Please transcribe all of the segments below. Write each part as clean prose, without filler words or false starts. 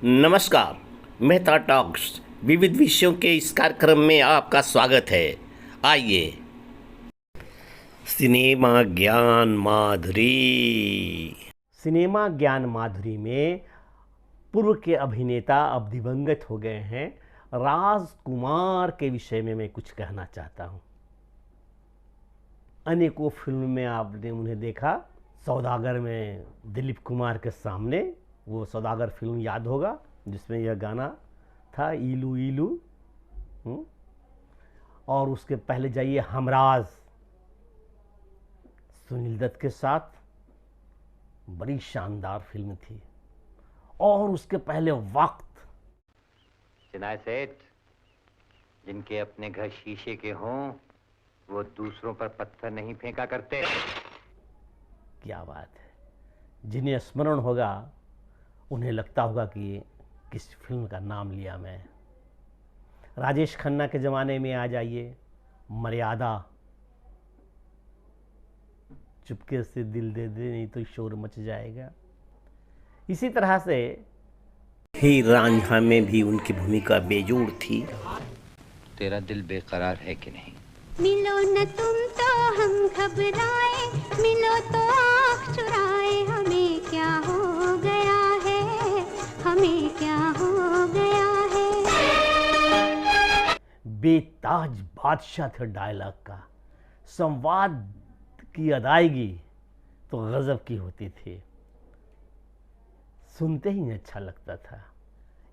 नमस्कार। मेहता टॉक्स विविध विषयों के इस कार्यक्रम में आपका स्वागत है। आइए, सिनेमा ज्ञान माधुरी। सिनेमा ज्ञान माधुरी में पूर्व के अभिनेता अब दिवंगत हो गए हैं राजकुमार के विषय में मैं कुछ कहना चाहता हूं। अनेकों फिल्म में आपने उन्हें देखा। सौदागर में दिलीप कुमार के सामने, वो सौदागर फिल्म याद होगा जिसमें यह गाना था, इलू इलू। और उसके पहले जाइए हमराज, सुनील दत्त के साथ, बड़ी शानदार फिल्म थी। और उसके पहले वक्त, चिनाय सेठ, जिनके अपने घर शीशे के हों वो दूसरों पर पत्थर नहीं फेंका करते। क्या बात है। जिन्हें स्मरण होगा उन्हें लगता होगा कि किस फिल्म का नाम लिया मैं। राजेश खन्ना के ज़माने में आ जाइए, मर्यादा, चुपके से दिल दे दे नहीं तो शोर मच जाएगा। इसी तरह से हीर रांझा में भी उनकी भूमिका बेजोड़ थी। तेरा दिल बेकरार है कि नहीं? मिलो न तुम तो हम घबराए, मिलो तो आँख चुराए, हमें क्या हो गया है, हमें क्या हो गया है। बेताज बादशाह थे डायलॉग का। संवाद की अदायगी तो गजब की होती थी, सुनते ही अच्छा लगता था।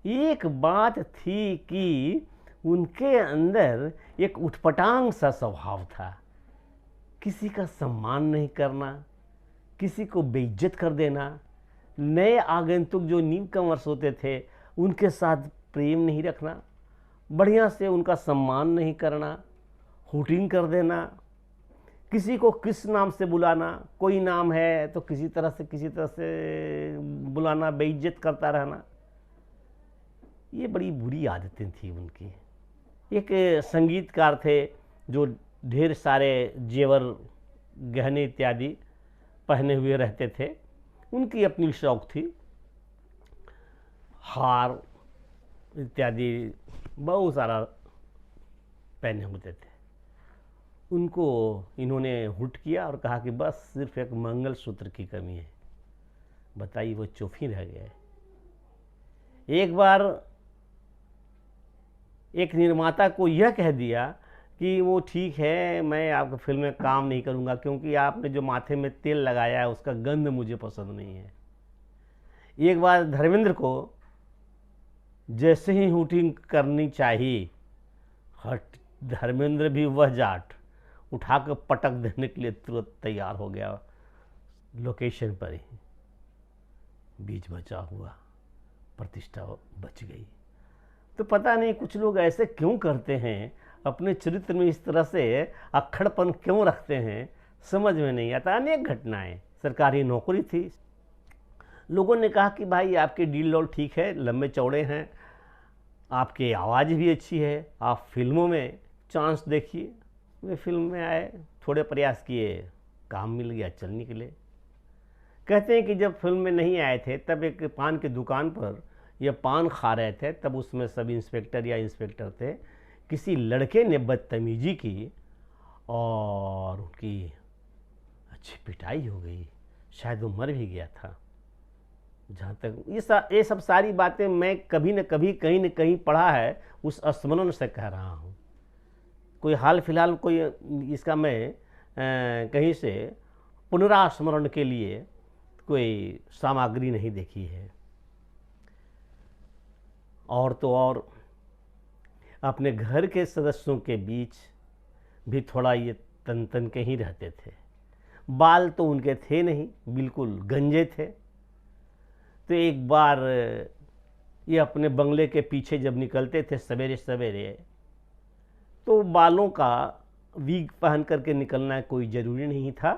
एक बात थी कि उनके अंदर एक उठपटांग सा स्वभाव था। किसी का सम्मान नहीं करना, किसी को बेइज्जत कर देना, नए आगंतुक जो न्यू कमर्स होते थे उनके साथ प्रेम नहीं रखना, बढ़िया से उनका सम्मान नहीं करना, हुटिंग कर देना, किसी को किस नाम से बुलाना, कोई नाम है तो किसी तरह से बुलाना, बेइज्जत करता रहना। ये बड़ी बुरी आदतें थी उनकी। एक संगीतकार थे जो ढेर सारे जेवर, गहने इत्यादि पहने हुए रहते थे। उनकी अपनी शौक थी, हार इत्यादि बहुत सारा पहने होते थे। उनको इन्होंने हुट किया और कहा कि बस सिर्फ एक मंगलसूत्र की कमी है। बताइए, वो चुप ही रह गए। एक बार एक निर्माता को यह कह दिया कि वो ठीक है, मैं आपकी फिल्म में काम नहीं करूंगा क्योंकि आपने जो माथे में तेल लगाया है उसका गंध मुझे पसंद नहीं है। एक बार धर्मेंद्र को जैसे ही शूटिंग करनी चाहिए, हट, धर्मेंद्र भी वह जाट उठाकर पटक देने के लिए तुरंत तैयार हो गया। लोकेशन पर ही बीच बचा हुआ, प्रतिष्ठा बच गई। तो पता नहीं कुछ लोग ऐसे क्यों करते हैं, अपने चरित्र में इस तरह से अक्खड़पन क्यों रखते हैं, समझ में नहीं आता। अनेक घटनाएं, सरकारी नौकरी थी, लोगों ने कहा कि भाई आपके डील डॉल ठीक है, लंबे चौड़े हैं, आपकी आवाज़ भी अच्छी है, आप फिल्मों में चांस देखिए। वे फिल्म में आए, थोड़े प्रयास किए, काम मिल गया, चल निकले। कहते हैं कि जब फिल्म में नहीं आए थे तब एक पान की दुकान पर यह पान खा रहे थे, तब उसमें सब इंस्पेक्टर या इंस्पेक्टर थे। किसी लड़के ने बदतमीजी की और उनकी अच्छी पिटाई हो गई, शायद वो मर भी गया था। जहाँ तक ये सब सारी बातें मैं कभी न कभी कहीं न कहीं पढ़ा है, उस स्मरण से कह रहा हूँ। कोई हाल फिलहाल कोई इसका मैं कहीं से पुनरास्मरण के लिए कोई सामग्री नहीं देखी है। और तो और अपने घर के सदस्यों के बीच भी थोड़ा ये तन के ही रहते थे। बाल तो उनके थे नहीं, बिल्कुल गंजे थे। तो एक बार ये अपने बंगले के पीछे जब निकलते थे सवेरे सवेरे, तो बालों का वीग पहन करके निकलना कोई ज़रूरी नहीं था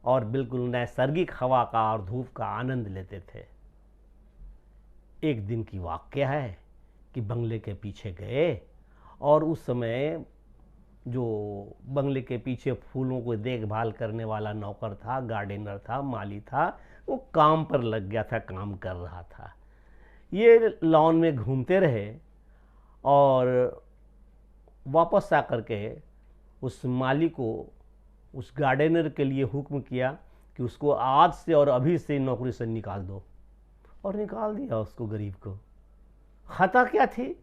और बिल्कुल नैसर्गिक हवा का और धूप का आनंद लेते थे। एक दिन की वाक़या है कि बंगले के पीछे गए और उस समय जो बंगले के पीछे फूलों को देखभाल करने वाला नौकर था, गार्डनर था, माली था, वो काम पर लग गया था, काम कर रहा था। ये लॉन में घूमते रहे और वापस आकर के उस माली को, उस गार्डनर के लिए हुक्म किया कि उसको आज से और अभी से नौकरी से निकाल दो, और निकाल दिया उसको, गरीब को। खता क्या थी?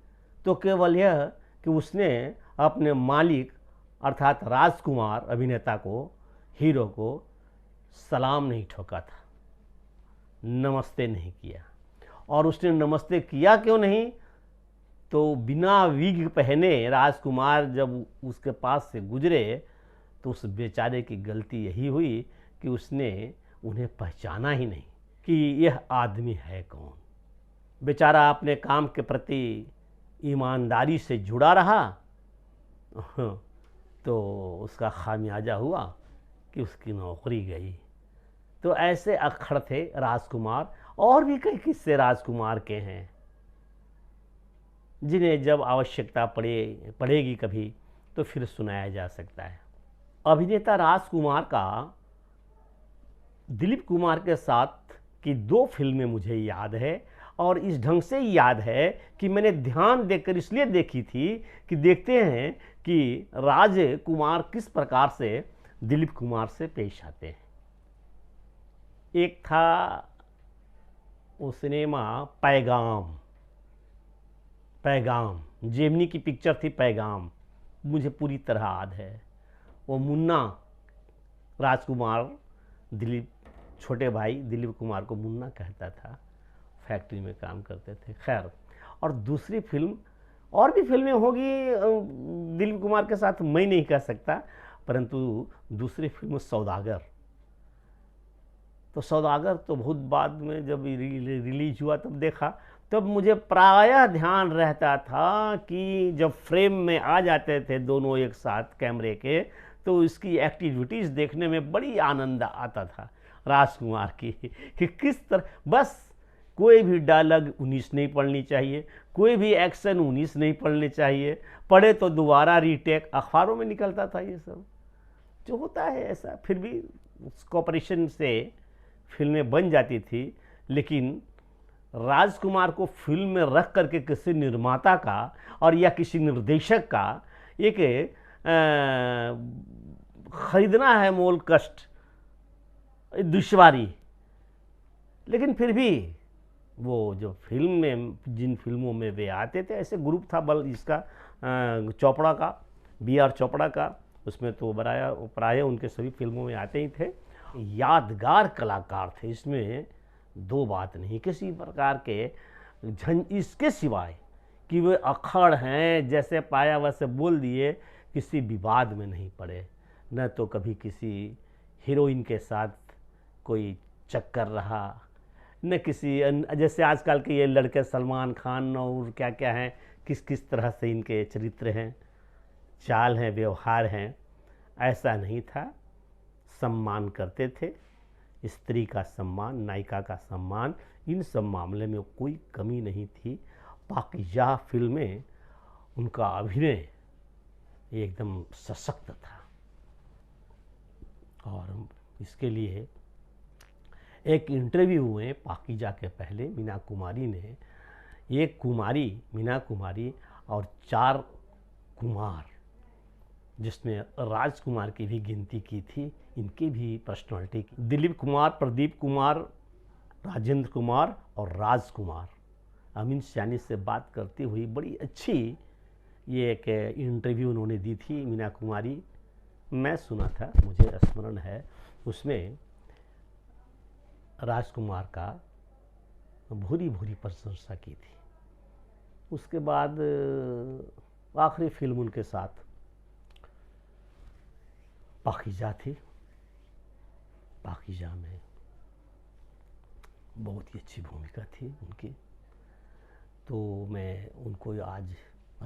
तो केवल यह कि उसने अपने मालिक अर्थात राजकुमार अभिनेता को, हीरो को सलाम नहीं ठोका था, नमस्ते नहीं किया। और उसने नमस्ते किया क्यों नहीं? तो बिना विग पहने राजकुमार जब उसके पास से गुजरे तो उस बेचारे की गलती यही हुई कि उसने उन्हें पहचाना ही नहीं कि यह आदमी है कौन। बेचारा अपने काम के प्रति ईमानदारी से जुड़ा रहा तो उसका खामियाजा हुआ कि उसकी नौकरी गई। तो ऐसे अक्खड़ थे राजकुमार। और भी कई किस्से राजकुमार के हैं जिन्हें जब आवश्यकता पड़ेगी कभी तो फिर सुनाया जा सकता है। अभिनेता राजकुमार का दिलीप कुमार के साथ की 2 फिल्में मुझे याद है, और इस ढंग से याद है कि मैंने ध्यान देकर इसलिए देखी थी कि देखते हैं कि राजकुमार किस प्रकार से दिलीप कुमार से पेश आते हैं। एक था वो सिनेमा पैगाम, जेमिनी की पिक्चर थी पैगाम, मुझे पूरी तरह याद है। वो मुन्ना, राजकुमार दिलीप, छोटे भाई दिलीप कुमार को मुन्ना कहता था, फैक्ट्री में काम करते थे। खैर, और दूसरी फिल्म, और भी फिल्में होगी दिलीप कुमार के साथ, मैं नहीं कह सकता, परंतु दूसरी फिल्म सौदागर। तो सौदागर तो बहुत बाद में जब रिलीज हुआ तब देखा, तब मुझे प्रायः ध्यान रहता था कि जब फ्रेम में आ जाते थे दोनों एक साथ कैमरे के, तो इसकी एक्टिविटीज़ देखने में बड़ी आनंद आता था राजकुमार की कि किस तरह, बस कोई भी डायलॉग 19 नहीं पढ़नी चाहिए, कोई भी एक्शन 19 नहीं पढ़ने चाहिए, पढ़े तो दोबारा रीटेक। अखबारों में निकलता था ये सब, जो होता है ऐसा। फिर भी कॉपरेशन से फिल्में बन जाती थी, लेकिन राजकुमार को फिल्म में रख करके किसी निर्माता का और या किसी निर्देशक का एक खरीदना है मोल कष्ट, दुश्वारी। लेकिन फिर भी वो जो फिल्म में, जिन फिल्मों में वे आते थे, ऐसे ग्रुप था बल इसका चोपड़ा का, BR चोपड़ा का, उसमें तो प्राय उनके सभी फिल्मों में आते ही थे। यादगार कलाकार थे, इसमें 2 बात नहीं किसी प्रकार के इसके सिवाय कि वे अक्खड़ हैं, जैसे पाया वैसे बोल दिए, किसी विवाद में नहीं पड़े। न तो कभी किसी हीरोइन के साथ कोई चक्कर रहा, न किसी जैसे आजकल के ये लड़के सलमान खान और क्या क्या हैं, किस किस तरह से इनके चरित्र हैं, चाल हैं, व्यवहार हैं, ऐसा नहीं था। सम्मान करते थे, स्त्री का सम्मान, नायिका का सम्मान, इन सब मामले में कोई कमी नहीं थी। पाकीज़ा फिल्म में उनका अभिनय एकदम सशक्त था। और इसके लिए एक इंटरव्यू में पाकीज़ा के पहले मीना कुमारी ने, एक कुमारी मीना कुमारी और 4 कुमार, जिसमें राजकुमार की भी गिनती की थी, इनकी भी पर्सनालिटी, दिलीप कुमार, प्रदीप कुमार, राजेंद्र कुमार और राजकुमार। अमीन सयानी से बात करती हुई बड़ी अच्छी ये एक इंटरव्यू उन्होंने दी थी मीना कुमारी, मैं सुना था, मुझे स्मरण है। उसमें राजकुमार का भूरी भूरी प्रशंसा की थी। उसके बाद आखिरी फिल्म उनके साथ पाकीज़ा थी। पाकीज़ा में बहुत ही अच्छी भूमिका थी उनकी, तो मैं उनको आज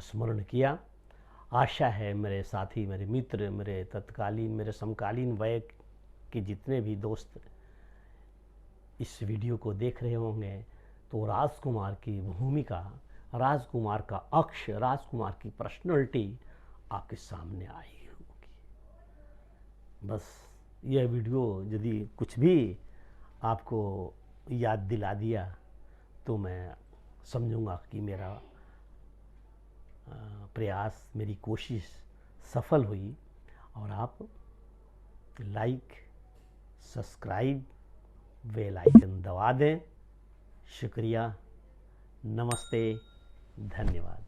स्मरण किया। आशा है मेरे साथी, मेरे मित्र, मेरे तत्कालीन, मेरे समकालीन वय के जितने भी दोस्त इस वीडियो को देख रहे होंगे, तो राजकुमार की भूमिका, राजकुमार का अक्ष, राजकुमार की पर्सनैलिटी आपके सामने आई होगी। बस यह वीडियो यदि कुछ भी आपको याद दिला दिया तो मैं समझूंगा कि मेरा प्रयास, मेरी कोशिश सफल हुई। और आप लाइक, सब्सक्राइब, बेल आइकन दबा दें। शुक्रिया, नमस्ते, धन्यवाद।